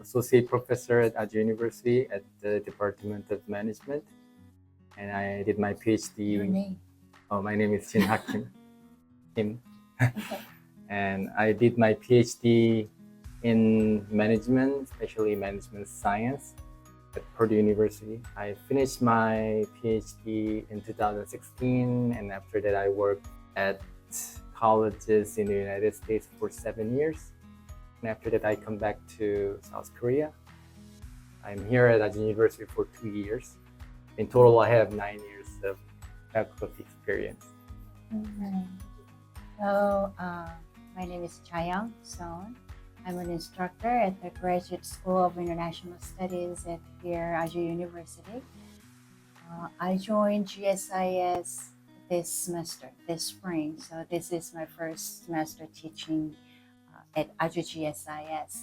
associate professor at Ajou University at the Department of Management, and I did my PhD. Your name? Oh, my name is Shin Hakim Kim, Okay. and I did my PhD in management, especially management science, at Purdue University. I finished my PhD in 2016, and after that I worked at colleges in the United States for 7 years. And after that I come back to South Korea. I'm here at Ajou University for 2 years. In total, I have 9 years of faculty experience. So, my name is Chayoung Son. I'm an instructor at the Graduate School of International Studies at here, Ajou University. I joined GSIS this semester, this spring. So this is my first semester teaching at Ajou GSIS.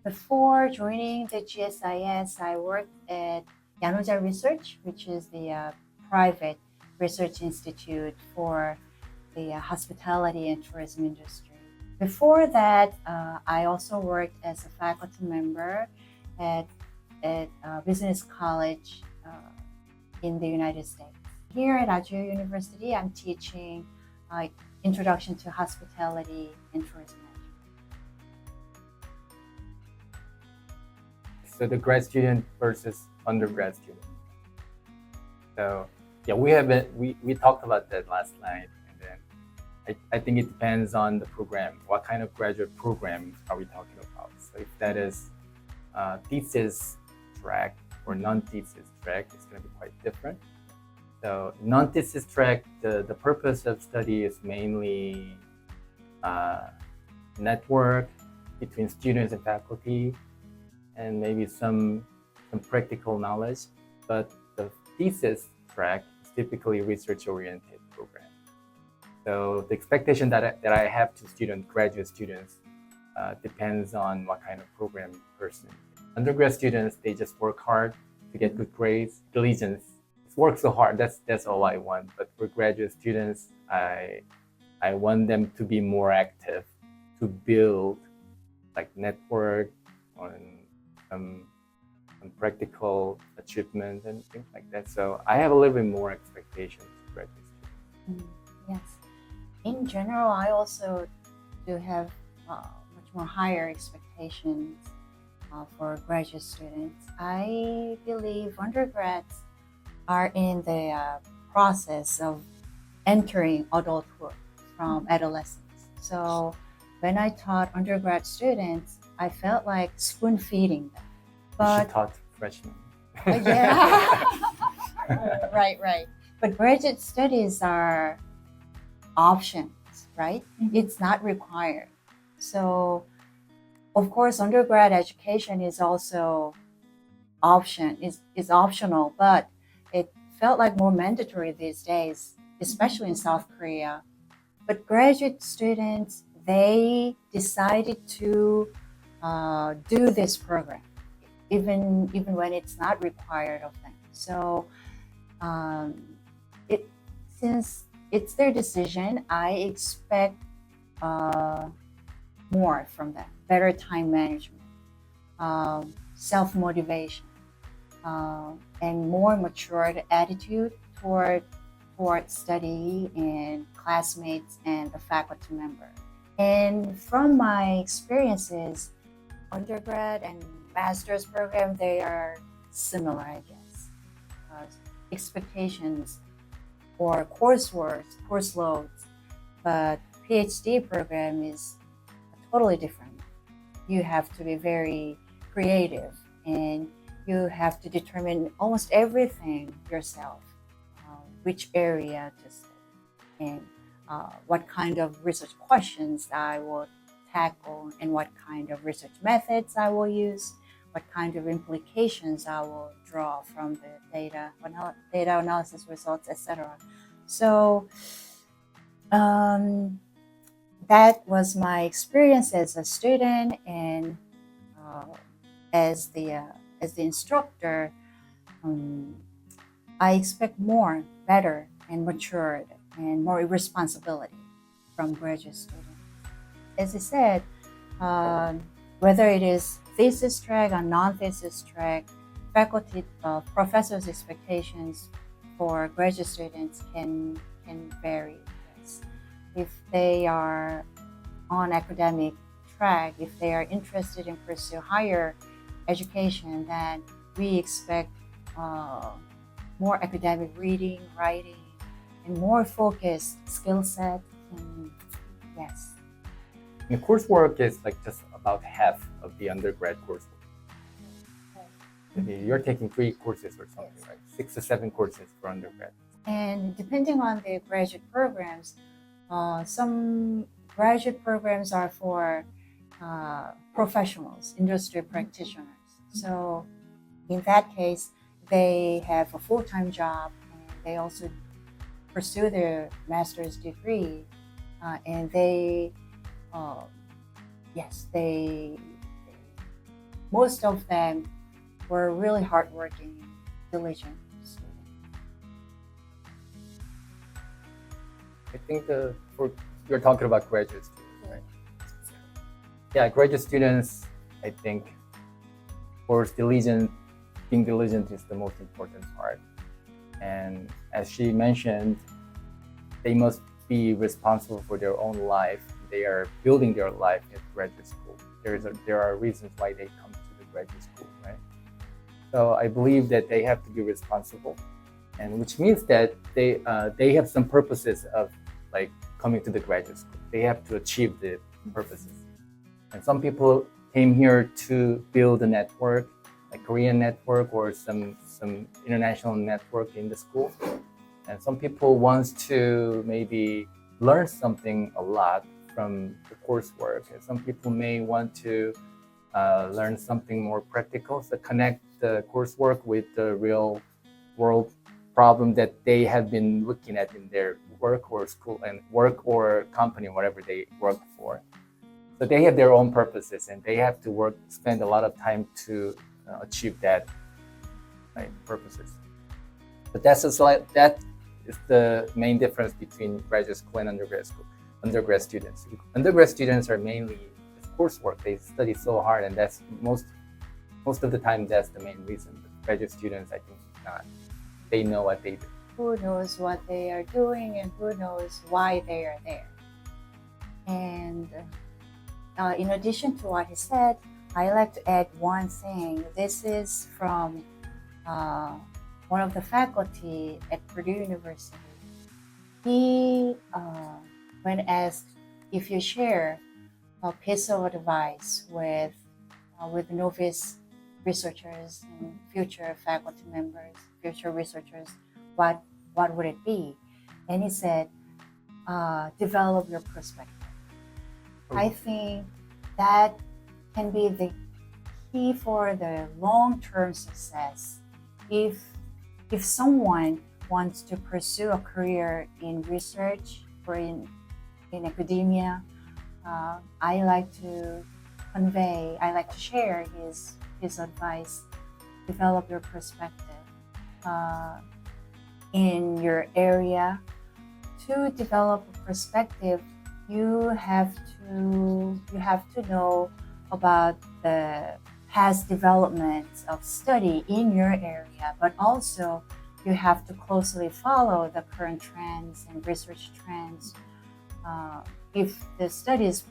Before joining the GSIS, I worked at Ajou Research, which is the private research institute for the hospitality and tourism industry. Before that, I also worked as a faculty member at business college in the United States. Here at Ajou University, I'm teaching Introduction to Hospitality and Tourism Management. So the grad student versus undergrad student. So yeah, we talked about that last night, and then I think it depends on the program. What kind of graduate program are we talking about? So if that is thesis track or non-thesis track, it's going to be quite different. So non-thesis track, the purpose of study is mainly network between students and faculty, and maybe some practical knowledge. But the thesis track is typically research-oriented program. So the expectation that I have to graduate students depends on what kind of program person. Undergrad students, they just work hard to get good grades, diligence. Work so hard, that's all I want. But for graduate students, I want them to be more active, to build like network on some practical achievements and things like that. So I have a little bit more expectations for graduate students. Yes. In general, I also do have much more higher expectations for graduate students. I believe undergrads are in the process of entering adulthood from adolescence. So when I taught undergrad students, I felt like spoon feeding them. But she taught freshmen. Yeah. Right. But graduate studies are options, right? Mm-hmm. It's not required. So of course, undergrad education is also is optional, but it felt like more mandatory these days, especially in South Korea. But graduate students, they decided to do this program, even when it's not required of them. So since it's their decision, I expect more from them, better time management, self-motivation, and more matured attitude toward study and classmates and the faculty member. And from my experiences, undergrad and master's program, they are similar, I guess. Expectations or course loads, but PhD program is totally different. You have to be very creative, and you have to determine almost everything yourself, which area to study, and what kind of research questions I will tackle, and what kind of research methods I will use, what kind of implications I will draw from the data analysis results, etc. So that was my experience as a student, and as the instructor. I expect more, better, and matured, and more responsibility from graduate students. As I said, whether it is thesis track and non-thesis track, faculty, professors' expectations for graduate students can vary. Yes. If they are on academic track, if they are interested in pursue higher education, then we expect more academic reading, writing, and more focused skill set. And yes. The coursework is like just about half of the undergrad coursework. You're taking 3 courses or something, Yes. right? 6 to 7 courses for undergrad. And depending on the graduate programs, some graduate programs are for professionals, industry practitioners. So in that case, they have a full-time job and they also pursue their master's degree. And they, yes, most of them were really hardworking, diligent students. I think you're talking about graduate students, right? Yeah, graduate students, I think, of course, being diligent is the most important part. And as she mentioned, they must be responsible for their own life. They are building their life at graduate school. There are reasons why they come to the graduate school, right? So I believe that they have to be responsible, and which means that they have some purposes of like coming to the graduate school. They have to achieve the purposes. And some people came here to build a network, like Korean network or some international network in the school. And some people want to maybe learn something a lot from the coursework. And some people may want to learn something more practical, so connect the coursework with the real world problem that they have been looking at in their work or school and work or company, whatever they work for. So they have their own purposes and they have to spend a lot of time to achieve that purposes. But that is the main difference between graduate school and undergrad school. Undergrad students are mainly coursework. They study so hard, and that's most of the time that's the main reason. But graduate students, I think, not. They know what they do. Who knows what they are doing and who knows why they are there. And in addition to what he said, I like to add one thing. This is from one of the faculty at Purdue University. He, when asked if you share a piece of advice with novice researchers and future faculty members, future researchers, what would it be? And he said, develop your perspective. I think that can be the key for the long-term success. If someone wants to pursue a career in research or in academia, I like to share his advice. Develop your perspective in your area. To develop a perspective, you have to know about the past developments of study in your area, but also you have to closely follow the current trends and research trends. If the study is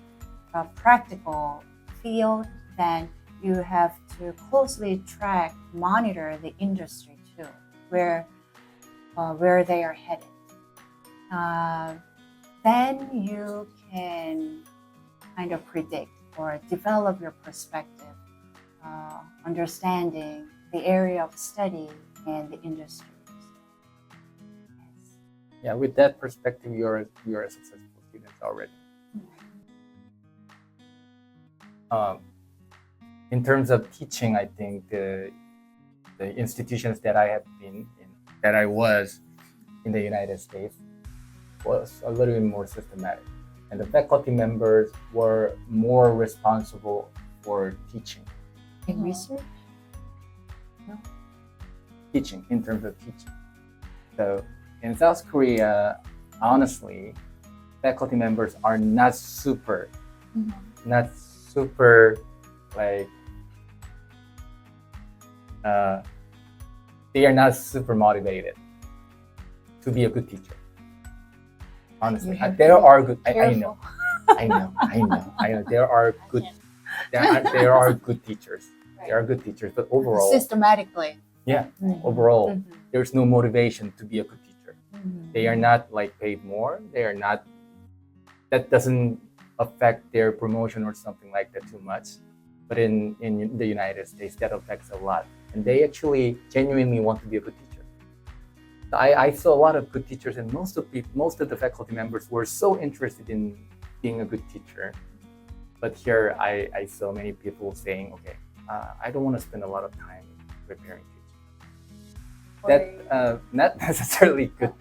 a practical field, then you have to closely monitor the industry too, where they are headed. Then you can kind of predict or develop your perspective, understanding the area of study and the industries. Yes. Yeah, with that perspective, you're a successful student already. In terms of teaching, I think the institutions that I was in the United States was a little bit more systematic, and the faculty members were more responsible for teaching. In research? No. Teaching, in terms of teaching. So in South Korea, honestly, faculty members are not super like they are not super motivated to be a good teacher. Honestly, there are good. I know. I know. There are good. There are good teachers. There are good teachers, but overall, systematically, yeah, overall, there's no motivation to be a good teacher. They are not like paid more. They are not. That doesn't affect their promotion or something like that too much. But in the United States, that affects a lot, and they actually genuinely want to be a good teacher. I saw a lot of good teachers, and most of the faculty members were so interested in being a good teacher. But here, I saw many people saying, "Okay, I don't want to spend a lot of time preparing teaching." That not necessarily good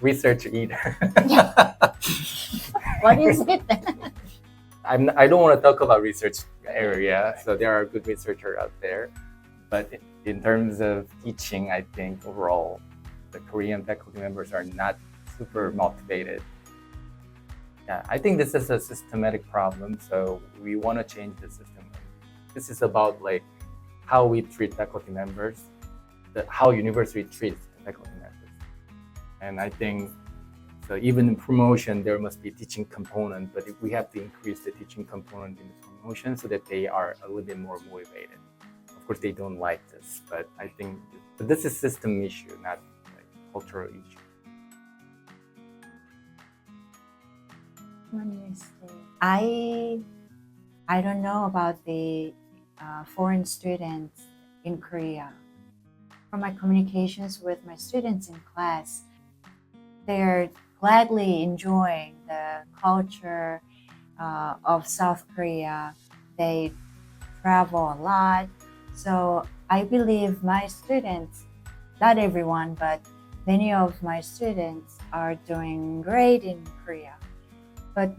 research either. What is it? I don't want to talk about research area, so there are good researchers out there. But in terms of teaching, I think overall, the Korean faculty members are not super motivated. Yeah, I think this is a systematic problem, so we want to change the system. This is about like how we treat faculty members, how university treats faculty members. And I think so even in promotion, there must be a teaching component, but if we have to increase the teaching component in the promotion so that they are a little bit more motivated. Of course, they don't like this, but I think this is system issue, not like cultural issue. I don't know about the foreign students in Korea. From my communications with my students in class, they're gladly enjoying the culture of South Korea. They travel a lot. So I believe my students, not everyone, but many of my students are doing great in Korea. But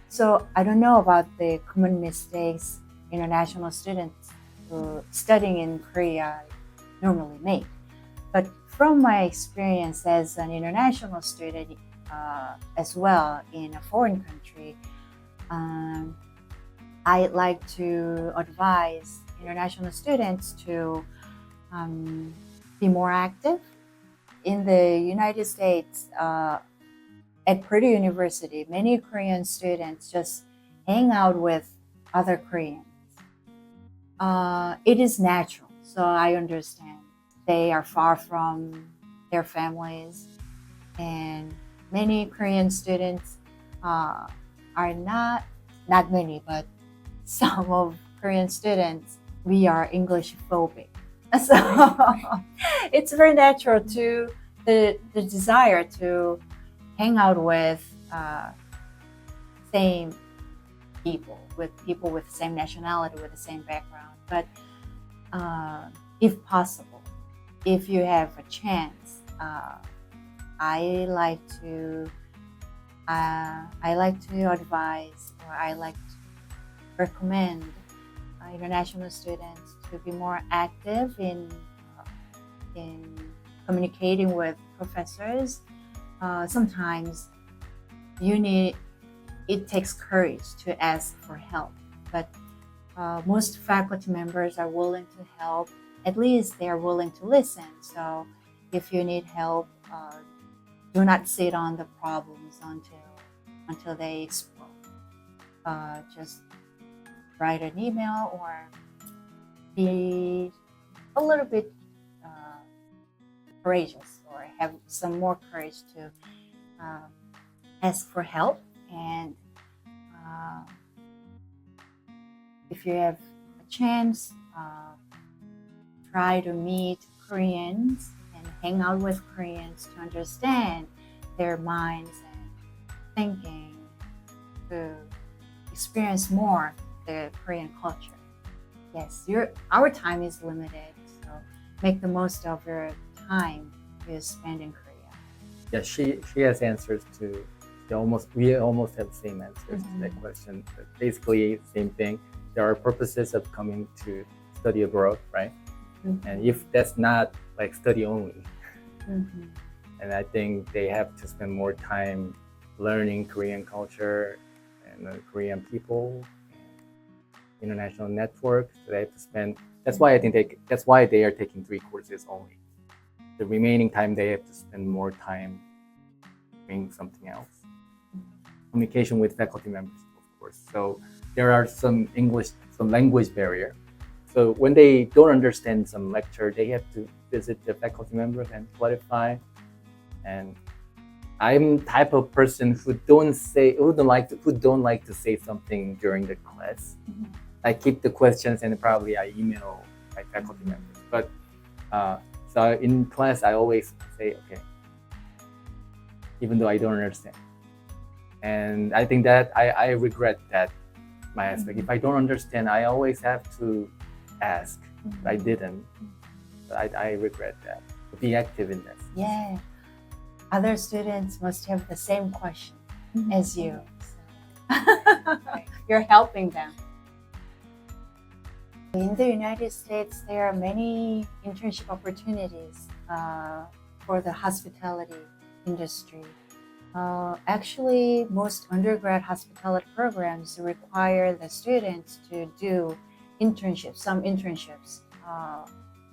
so I don't know about the common mistakes international students studying in Korea normally make. But from my experience as an international student as well in a foreign country, I'd like to advise international students to be more active. In the United States, at Purdue University, many Korean students just hang out with other Koreans. It is natural, so I understand. They are far from their families, and many Korean students are not many, but some of Korean students, we are English phobic. So it's very natural to the desire to hang out with same people, with people with the same nationality, with the same background. But if possible, if you have a chance, I like to advise, or I like to recommend international students to be more active in communicating with professors. Sometimes it takes courage to ask for help, but most faculty members are willing to help. At least they are willing to listen. So if you need help, do not sit on the problems until they explode. Just write an email or be a little bit courageous, or have some more courage to ask for help. And if you have a chance, try to meet Koreans and hang out with Koreans to understand their minds and thinking, to experience more the Korean culture. Yes, our time is limited, so make the most of your time you spend in Korea. Yeah, she has answers to we almost have the same answers to that question. But basically, same thing. There are purposes of coming to study abroad, right? And if that's not like study only, and I think they have to spend more time learning Korean culture and Korean people, international network. So they have to spend That's why I think that's why they are taking 3 courses only. The remaining time they have to spend more time doing something else. Communication with faculty members, of course. So there are some language barrier. So when they don't understand some lecture, they have to visit the faculty members and clarify. And I'm type of person who don't like to say something during the class. I keep the questions and probably I email my faculty members. But so in class, I always say, okay, even though I don't understand. And I think that I regret that, my aspect. If I don't understand, I always have to ask. I didn't. I regret that. Be active in this. Yeah. Other students must have the same question as you. So. You're helping them. In the United States, there are many internship opportunities for the hospitality industry. Actually, most undergrad hospitality programs require the students to do some internships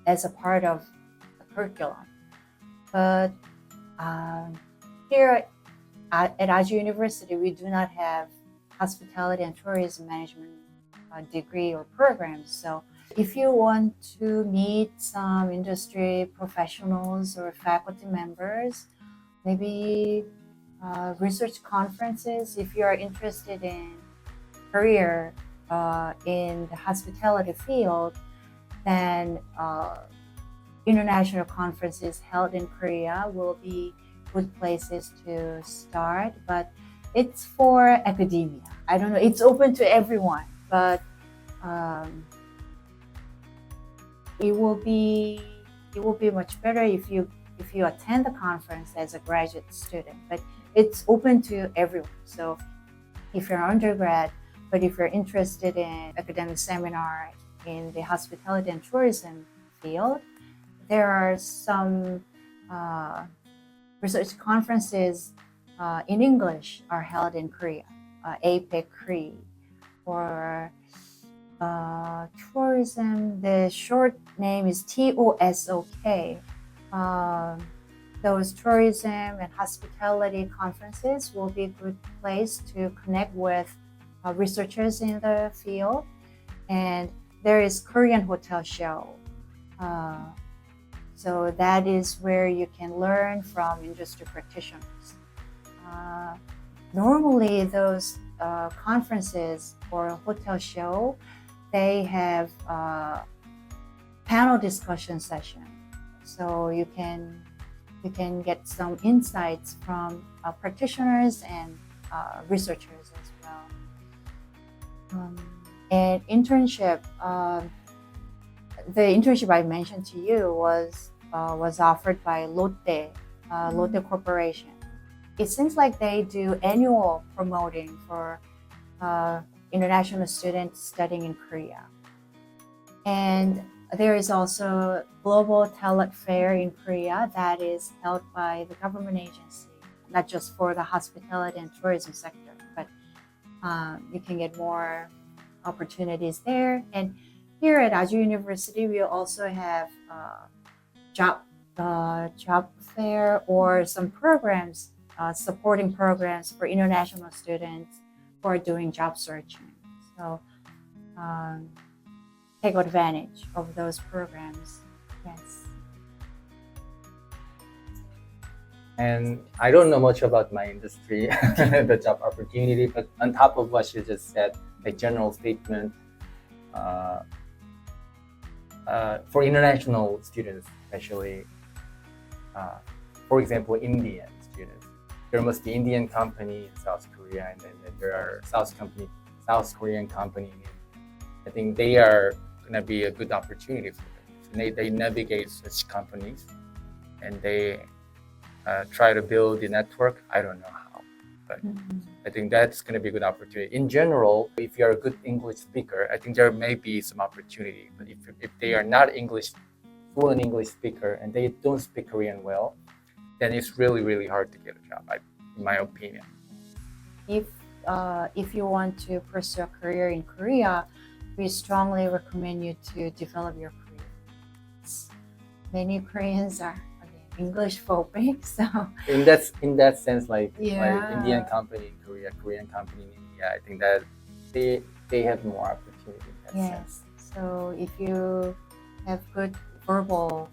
as a part of the curriculum. But here at Ajou University, we do not have hospitality and tourism management degree or programs. So if you want to meet some industry professionals or faculty members, maybe research conferences, if you are interested in career in the hospitality field, then international conferences held in Korea will be good places to start. But it's for academia. I don't know, it's open to everyone, but it will be much better if you attend the conference as a graduate student. But it's open to everyone. So if you're an undergrad, but if you're interested in academic seminar in the hospitality and tourism field, there are some research conferences in English are held in Korea, APEC Korea. For tourism, the short name is TOSOK. Those tourism and hospitality conferences will be a good place to connect with researchers in the field. And there is Korean Hotel Show. So that is where you can learn from industry practitioners. Normally, those conferences or hotel show, they have panel discussion session. So you can get some insights from practitioners and researchers as well. And internship, the internship I mentioned to you was offered by Lotte Corporation. It seems like they do annual promoting for international students studying in Korea. And there is also Global Talent Fair in Korea that is held by the government agency, not just for the hospitality and tourism sector, but you can get more opportunities there. And here at Ajou University, we also have job fair or some programs, supporting programs for international students who are doing job searching. So take advantage of those programs. Yes. And I don't know much about my industry, the job opportunity, but on top of what you just said, a general statement, for international students, especially, for example, Indian students, there must be Indian company in South Korea, and then there are South Korean company. I think they are going to be a good opportunity for them. So they navigate such companies, and they try to build a network. I don't know how, but I think that's going to be a good opportunity. In general, if you're a good English speaker, I think there may be some opportunity. But if they are not fluent English speaker and they don't speak Korean well, then it's really, really hard to get a job, in my opinion. If you want to pursue a career in Korea, we strongly recommend you to develop your Korean. Many Koreans are again English phobic, so In that sense, like Yeah. Indian company in Korea, Korean company in India, I think that they have more opportunity in that sense. yes. So if you have good verbal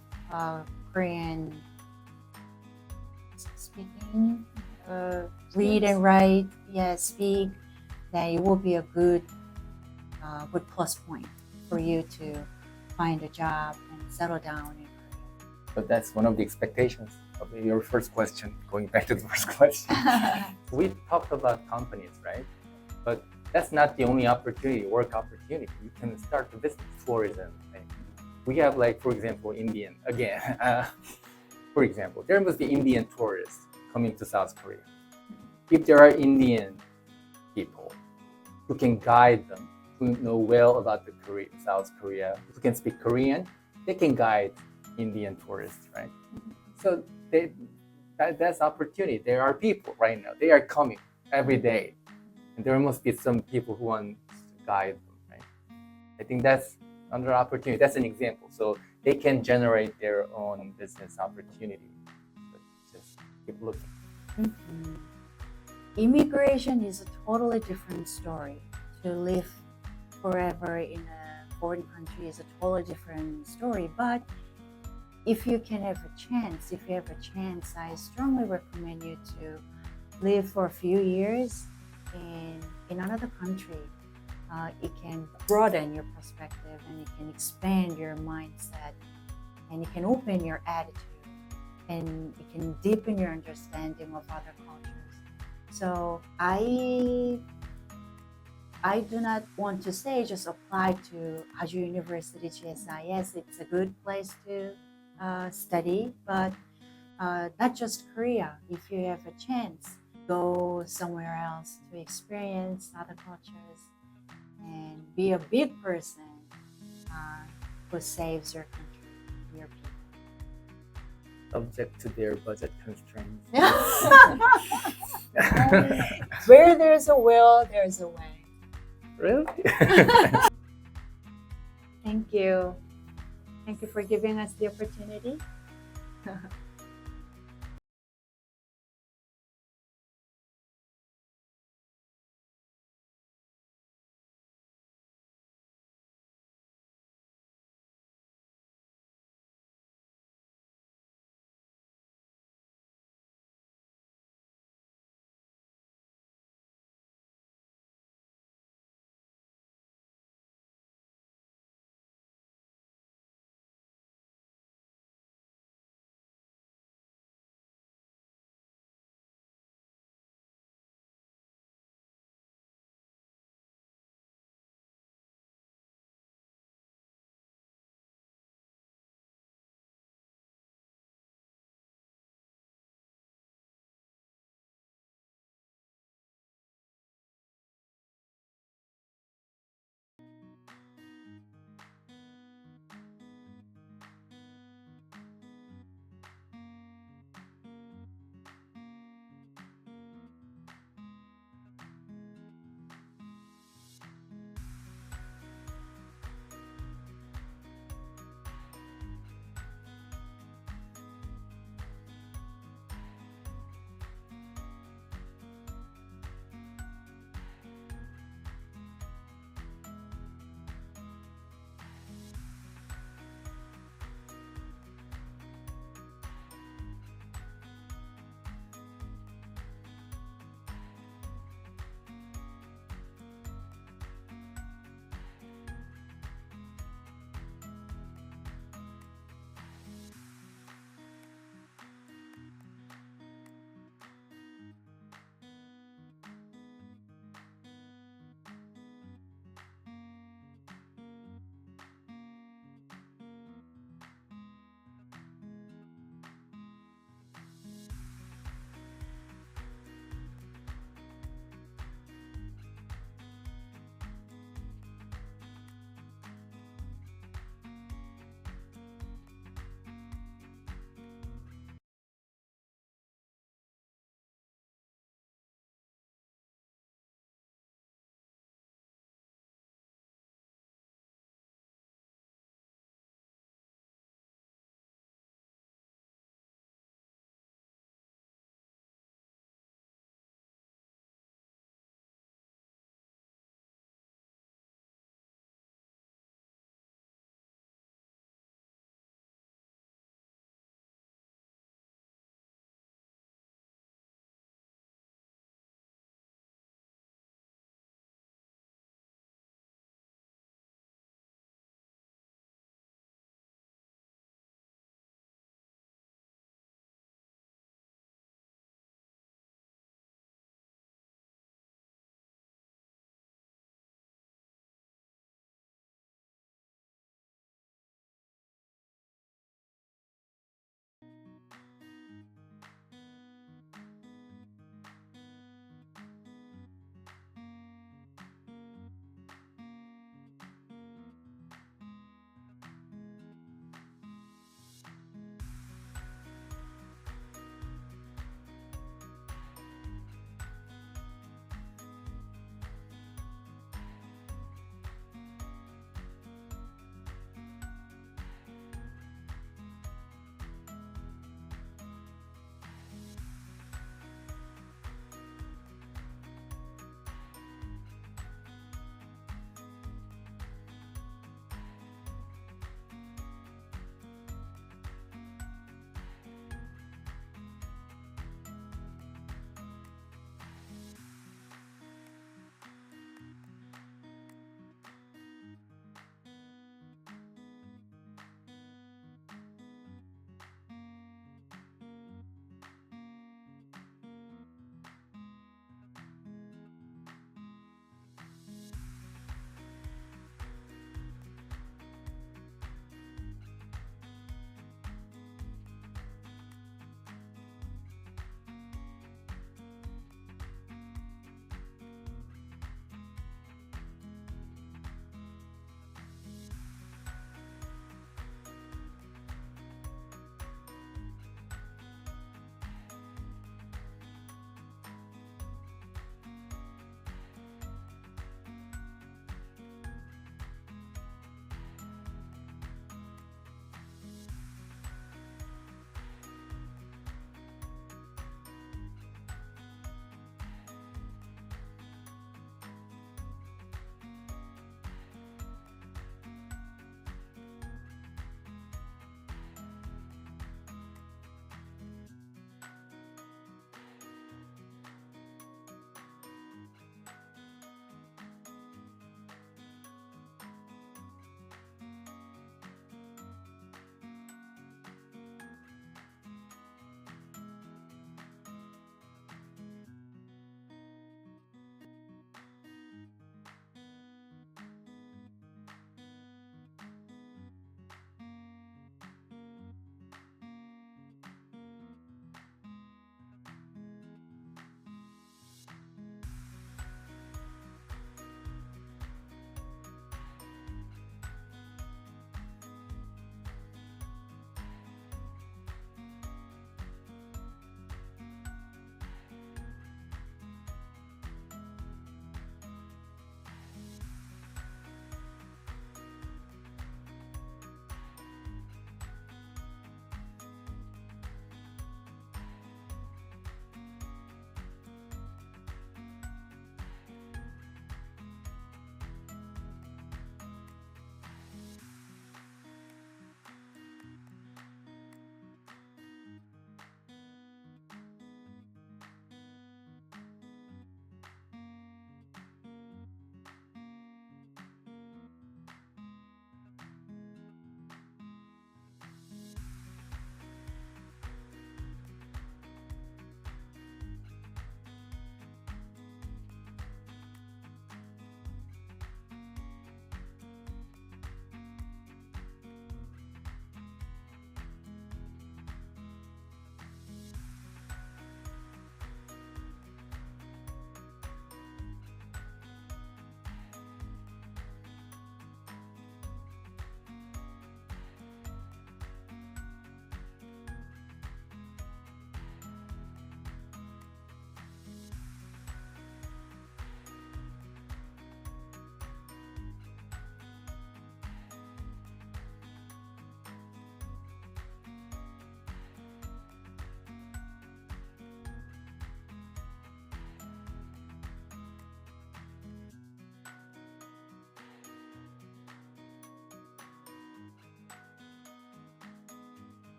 Korean speaking, read and write, speak, then it will be a good plus point for you to find a job and settle down in But that's one of the expectations of your first question. Going back to the first question, Korea. we talked about companies, right? But that's not the only opportunity, work opportunity. You can start the business, tourism. Like, we have, like, for example, Indian again. For example, there must be Indian tourists coming to South Korea. If there are Indian people who can guide them, who know well about the South Korea, who can speak Korean, they can guide Indian tourists, right? So that's opportunity. There are people right now. They are coming every day, and there must be some people who want to guide them, right? I think that's another opportunity. That's an example. So they can generate their own business opportunity. But just keep looking. Mhm. Immigration is a totally different story. To live forever in a foreign country is a totally different story. But if you can have a chance, I strongly recommend you to live for a few years in another country. It can broaden your perspective and it can expand your mindset and it can open your attitude and it can deepen your understanding of other cultures. So I do not want to say just apply to Ajou University GSIS. It's a good place to study, but not just Korea. If you have a chance, go somewhere else to experience other cultures and be a big person who saves your country, your people. Subject to their budget constraints. Where there's a will, there's a way. Really? Thank you. Thank you for giving us the opportunity.